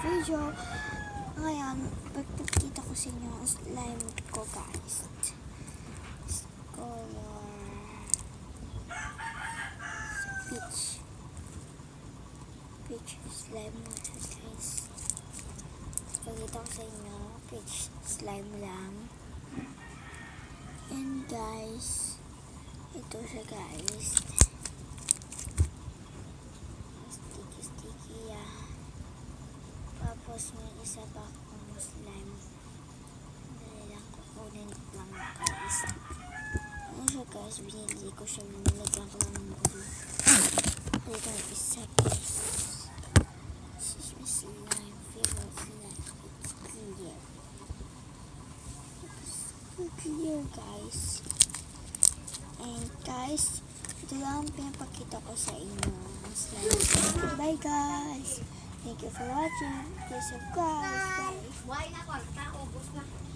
video. Ngayon, pagpapakita ko sa inyo ang slime ko, guys. Color peach slime mo siya, guys. Pagkita ko sa inyo, peach slime lang. And guys, ito siya, guys. Sticky yan. Tapos may isa pa akong slime. Dali lang, kukunin lang, guys. Ano siya, guys? Binili ko siya. Nilagyan ko lang ng ulo. Dito yung isa, guys. This is my slime. Favorite slime. It's clear. It's clear, guys. And guys, ito lang ang pinapakita ko sa inyo. Bye, guys. Thank you for watching. Please subscribe, guys.